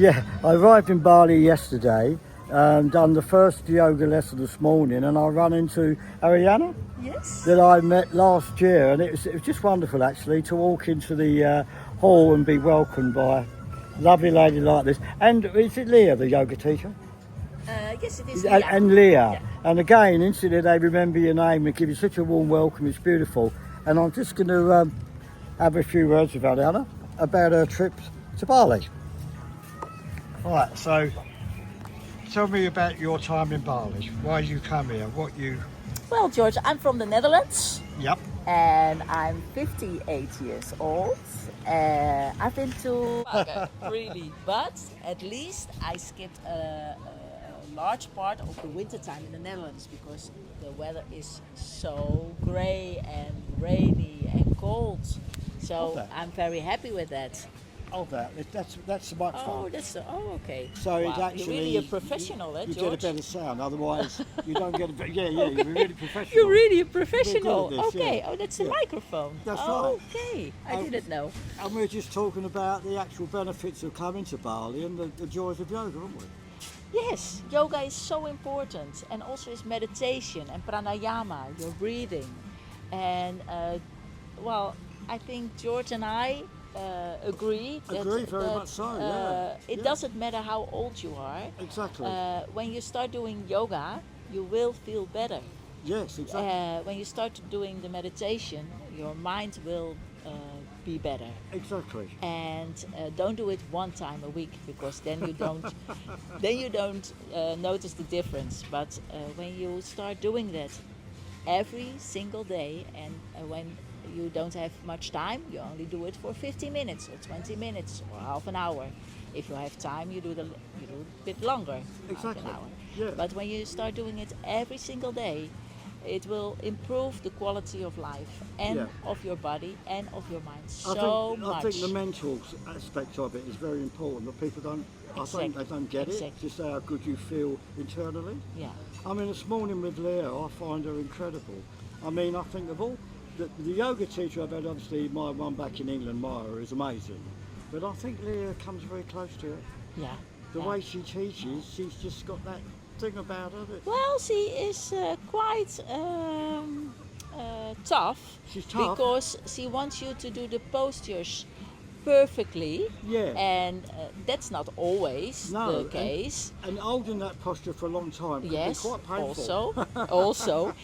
Yeah, I arrived in Bali yesterday, done the first yoga lesson this morning, and I ran into Ariana Yes. that I met last year, and it was just wonderful actually to walk into the hall and be welcomed by a lovely lady like this. And is it Leah, the yoga teacher? Yes, it is. And Leah. Yeah. And again, instantly they remember your name and give you such a warm welcome. It's beautiful. And I'm just going to have a few words with Ariana about her trip to Bali. All right, so tell me about your time in Bali. Why you come here? What you? Well, George, I'm from the Netherlands Yep. and I'm 58 years old. I've been to really, but at least I skipped a large part of the winter time in the Netherlands because the weather is so grey and rainy and cold. So Okay. I'm very happy with that. Oh, that's the microphone. Okay. So it's Wow, actually you're really a professional, you George. get a better sound. Otherwise, you don't get a. Yeah, you're really professional. You're really a We're professional. good at this, Okay. yeah. Oh, that's the Yeah. microphone. That's right. Okay. I Um, didn't know. And we're just talking about the actual benefits of coming to Bali and the joys of yoga, aren't we? Yes, yoga is so important, and also is meditation and pranayama, your breathing, and well, I think George and I agree that, Agree, very much so, yeah. it Yeah. doesn't matter how old you are. Exactly. When you start doing yoga, you will feel better. Yes, exactly. When you start doing the meditation, your mind will be better. Exactly. And don't do it one time a week because then you don't notice the difference. But when you start doing that every single day, and when you don't have much time, you only do it for 15 minutes or 20 minutes or half an hour. If you have time, you do a bit longer, half Exactly. an hour. Yeah. But when you start doing it every single day, it will improve the quality of life and Yeah. of your body and of your mind I so think, much. I think the mental aspect of it is very important. That people don't. I think they don't get it. Exactly. Just how good you feel internally. Yeah. I mean, this morning with Leah, I find her incredible. I mean, I think of all the yoga teacher I've had, obviously my one back in England, Maya, is amazing. But I think Leah comes very close to it. Yeah. The yeah. way she teaches, she's just got that thing about her that Well, she is quite tough. She's tough. Because she wants you to do the postures perfectly. Yeah. And that's not always No, the case. and holding that posture for a long time can Yes, be quite painful. also,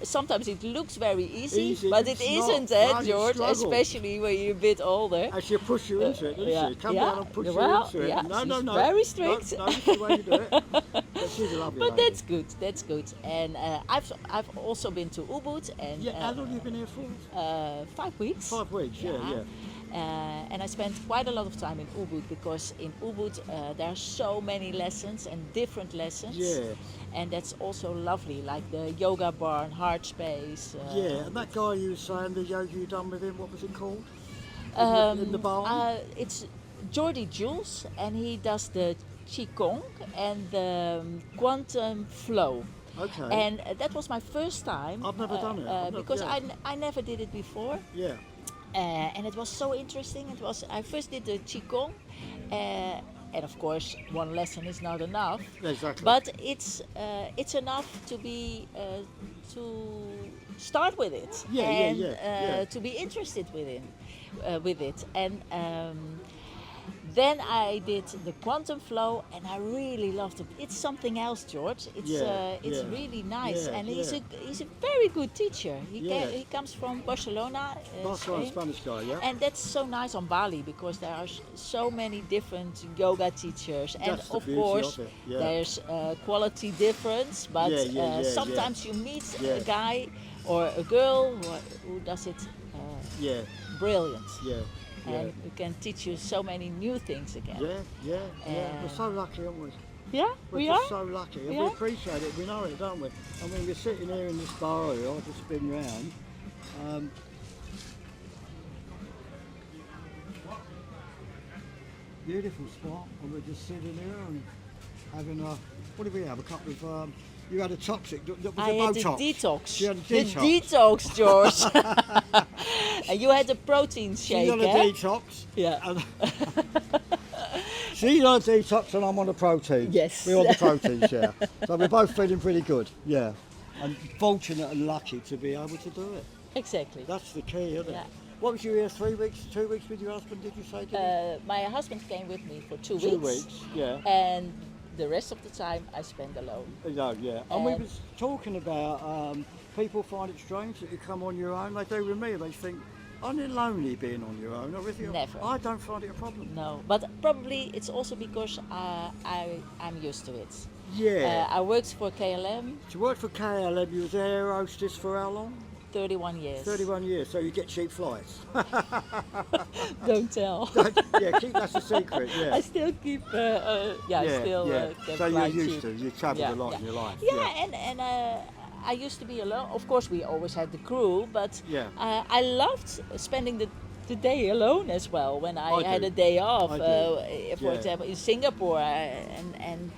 sometimes it looks very easy, but it it's not. isn't, No, you George? struggle. Especially when you're a bit older. And she'll push you into it, doesn't yeah, she? Come yeah. down and push Well, you into it. yeah, No, she's no. very strict. No, that's the way you do it. But she's a lovely But lady. that's good. That's good. And I've also been to Ubud and Yeah, how long have you been here for? 5 weeks. 5 weeks, yeah. And I spent quite a lot of time in Ubud because in Ubud there are so many lessons and different lessons. Yeah. And that's also lovely, like the yoga barn, heart space. Yeah, and that guy you were saying, the yoga you done with him, what was it called? In the barn? It's Jordi Jules, and he does the Qigong and the quantum flow. Okay. And that was my first time. I've never done it. Because I never did it before. Yeah. And it was so interesting. I first did the Qigong, and of course one lesson is not enough. Exactly. But it's enough to be to start with it and to be interested with it. And then I did the quantum flow, and I really loved it. It's something else, George. It's really nice, and he's a very good teacher. He comes from Barcelona. Barcelona, Spanish guy, yeah. And that's so nice on Bali because there are so many different yoga teachers, and That's the of beauty course of it, yeah. there's quality difference. But sometimes you meet a guy or a girl who does it brilliant. Yeah. And we can teach you so many new things again. Yeah. We're so lucky, aren't we? Yeah, We're we just are. so lucky, and We we are. appreciate it. We know it, don't we? I mean, we're sitting here in this bar area. I've just been round. Beautiful spot, and we're just sitting here and having a. What did we have? A couple of. You had a toxic. Was it I had the Botox? detox. You had a The detox. detox, George. And you had a protein She's shake, on a eh? detox. Yeah. And She's on a detox and I'm on a protein. Yes. We're on the proteins, yeah. So we're both feeling pretty good, yeah. And fortunate and lucky to be able to do it. Exactly. That's the key, isn't Yeah. it? What was you here 3 weeks, 2 weeks with your husband, did you say? My husband came with me for 2 2 weeks. weeks, yeah. And the rest of the time I spend alone. No, yeah. And we And- was talking about people find it strange that you come on your own. They do with me. They think, aren't it lonely being on your own? Or is it? Never. I don't find it a problem. No, but probably it's also because I'm used to it. Yeah. I worked for KLM To work for KLM, you was air hostess for how long? 31 years. 31 years, so you get cheap flights. Don't tell. Yeah, keep that's a secret, yeah. I still keep, I still can So you're fly used cheap. to, you travelled Yeah, a lot yeah. in your life. Yeah, and I used to be alone. Of course, we always had the crew, but Yeah. I loved spending the day alone as well when I had do. a day off. I do. For Yeah. example, in Singapore, and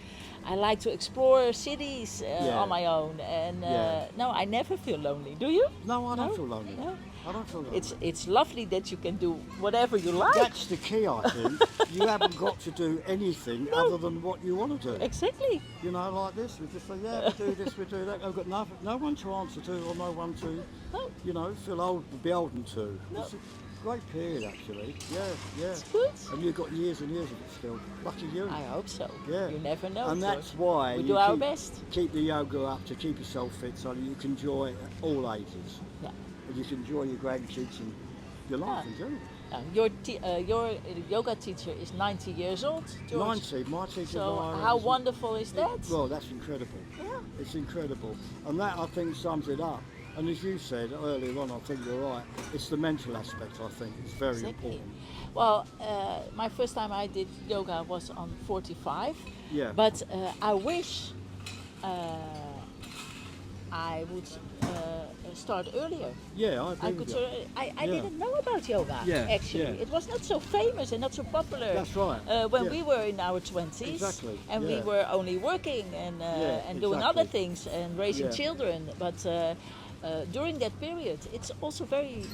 I like to explore cities Yeah. on my own. And Yeah. no, I never feel lonely. Do you? No, I don't No? feel lonely. No? I don't feel lonely. It's lovely that you can do whatever you like. That's the key, I think. You haven't got to do anything other than what you want to do. Exactly. You know, like this, we just say, yeah, we do this, we do that. I've got no one to answer to or no one to, No. you know, feel beholden to. No. It's a great period, actually. Yeah, yeah. It's good. And you've got years and years of it still. Lucky you. I hope so. Yeah. You never know. And George. that's why we you do our keep, best. keep the yoga up to keep yourself fit so that you can enjoy it at all ages. Yeah. And you can enjoy your grandkids and your life in general. Your yoga teacher is 90 years old, George. 90, my teacher. So Myra, how is- wonderful is that? Well, that's incredible. Yeah. It's incredible. And that, I think, sums it up. And as you said earlier on, I think you're right, it's the mental aspect, I think, is very Exactly. important. Well, my first time I did yoga was on 45. Yeah. But I wish I would start earlier. Yeah, I agree I with could. you. I Yeah. didn't know about yoga. Yeah, Actually, yeah. it was not so famous and not so popular. That's right. When Yeah. we were in our 20s, Exactly, and we yeah. were only working and Yeah, and doing other exactly. things and raising Yeah. children. But during that period, it's also very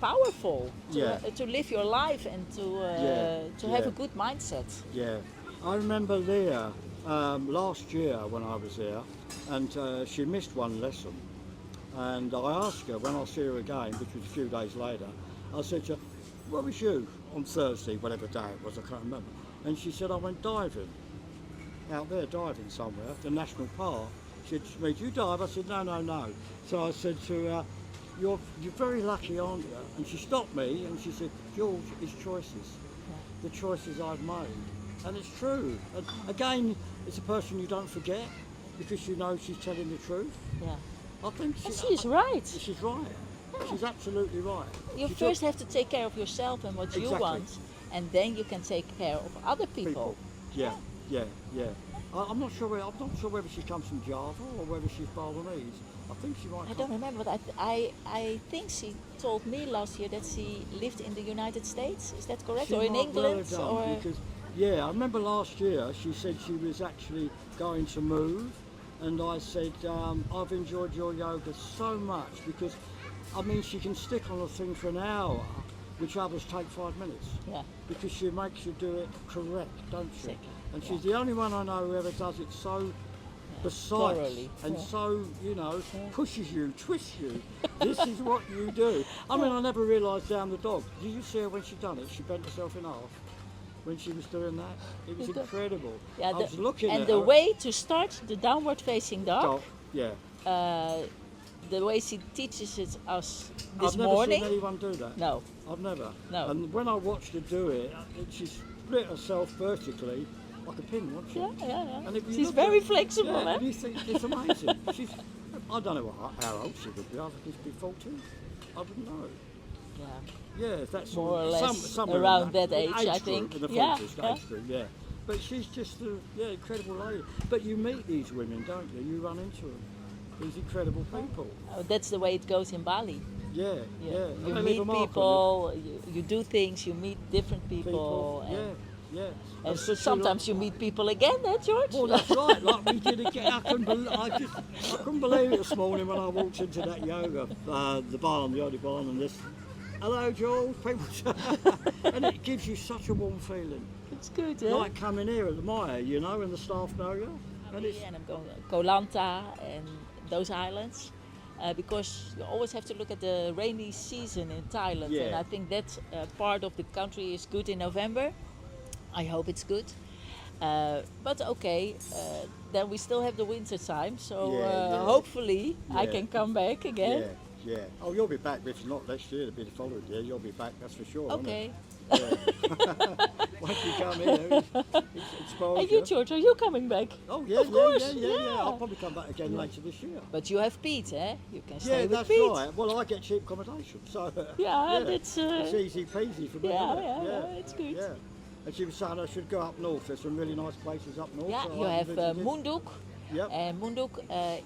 powerful to, Yeah. to live your life and to have yeah. a good mindset. Yeah. I remember Leah last year when I was there, and she missed one lesson. And I asked her when I see her again, which was a few days later, I said to her, "Where was you on Thursday, whatever day it was, I can't remember." And she said, "I went diving, out there diving somewhere, the national park." She said to me, "Do you dive?" I said, "No, no, no." So I said to her, you're very lucky, aren't you?" And she stopped me and she said, "George, it's choices. The choices I've made." And it's true. And again, it's a person you don't forget because you know she's telling the truth. Yeah. I think And she's right. She's right. She's absolutely right. You She first have to take care of yourself and what you Exactly. want, and then you can take care of other people. Yeah, yeah, yeah. I'm not sure. I'm not sure whether she comes from Java or whether she's Balinese. I think she might. I don't remember, but I think she told me last year that she lived in the United States. Is that correct? She Or in might well England? have done, Or because, yeah, I remember last year she said she was actually going to move, and I said I've enjoyed your yoga so much because, I mean, she can stick on a thing for an hour, which others take 5 minutes. yeah, Because she makes you do it correct, don't she? Exactly, And she's the only one I know who ever does it so precise thoroughly, and yeah. so, you know, pushes you, twists you. This is what you do. I mean, I never realised down the dog. Did you see her when she done it? She bent herself in half when she was doing that. It was The dog. incredible. yeah. I was looking and at the her. way to start the downward facing dog, Dog, yeah. the way she teaches it us this I've never morning. seen anyone do that. No, I've never. No. And when I watched her do it, she split herself vertically like a pin, wasn't she? yeah. And if you She's look very at- flexible, yeah, eh? and you think it's amazing. I don't know how old she would be. I think she'd be 14. I wouldn't know. Yeah. Yeah, that's More or less somewhere in around that age, I group, think. In the 40s, Yeah, age group, yeah. But she's just a incredible lady. But you meet these women, don't you? You run into them. These incredible people. Oh, that's the way it goes in Bali. Yeah, yeah. And You they leave meet a mark on people, you do things, you meet different you. people. Yeah, and, yeah. and Especially sometimes you meet people again, eh, George? Well, that's right. Like we did again. I couldn't believe it this morning when I walked into that yoga, the barn, the only barn, and this Hello, Jules. People, and it gives you such a warm feeling. It's good, eh? Like coming here at the Maya, you know, and the staff know you. And it's And I'm going to Koh Lanta and those islands. Because you always have to look at the rainy season in Thailand, Yeah. and I think that part of the country is good in November. I hope it's good. But okay, then we still have the winter time, so hopefully I Yeah. can come back again. yeah. Oh, you'll be back, if it's not next year, it'll be the following year. You'll be back, that's for sure. Okay. Won't it? Yeah. Once you come here, it spoils And you, George, are you coming back? Oh yeah, Of course, yeah. yeah. I'll probably come back again later this year. But you have Pete, eh? You can stay Yeah, with that's Pete. right. Well, I get cheap accommodation, so That's it's easy peasy for me. yeah, isn't it? yeah, it's good. Yeah. And she was saying I should go up north. There's some really nice places up north. Yeah, that you I have haven't visited. Munduk. Yep. And Munduk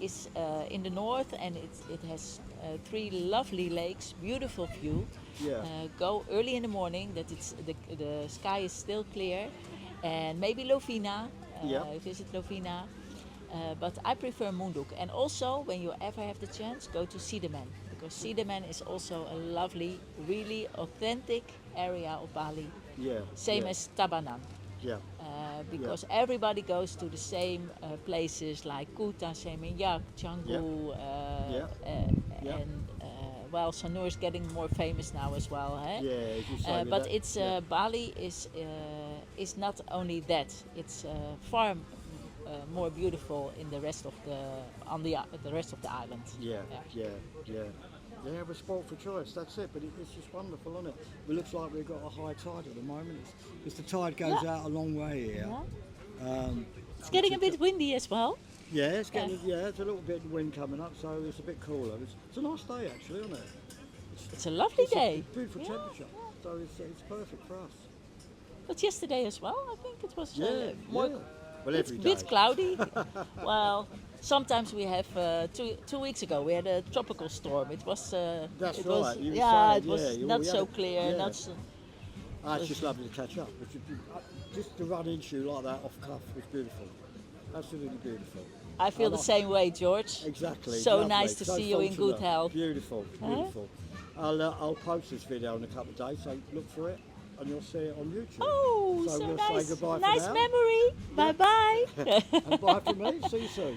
is in the north, and it has 3 lovely lakes, beautiful view. Yeah. Go early in the morning, that it's the sky is still clear, and maybe Lovina. Visit Lovina. But I prefer Munduk. And also, when you ever have the chance, go to Sidemen, because Sidemen is also a lovely, really authentic area of Bali. Yeah. Same yeah. as Tabanan. Yeah. Because everybody goes to the same places like Kuta, Seminyak, Canggu, and well, Sanur is getting more famous now as well. Eh? Yeah, as you say. But it's Bali is not only that; it's far more beautiful in the rest of the rest of the island. Yeah. Yeah, we're spoilt for choice, that's it, but it's just wonderful, isn't it? It looks like we've got a high tide at the moment. Because the tide goes out a long way here. Yeah. It's getting a bit windy as well. Yeah, it's getting, it's a little bit of wind coming up, so it's a bit cooler. It's a nice day actually, isn't it? It's a lovely day. Beautiful temperature, so it's perfect for us. But yesterday as well, I think it was more. Well, It's a bit cloudy. Well, sometimes we have 2 weeks ago we had a tropical storm. It was That's it right. was, You were yeah, saying, it was not we so had it. clear. Yeah. Not so, It's just lovely to catch up. Just to run into you like that off cuff was beautiful. Absolutely beautiful. I feel the same way, George. Exactly. So lovely. nice to So see you in good fortunate. health. Beautiful, beautiful. I'll post this video in a couple of days, so look for it and you'll see it on YouTube. Oh, so we'll nice. say goodbye for Nice now. memory. Bye bye. And bye from me. See you soon.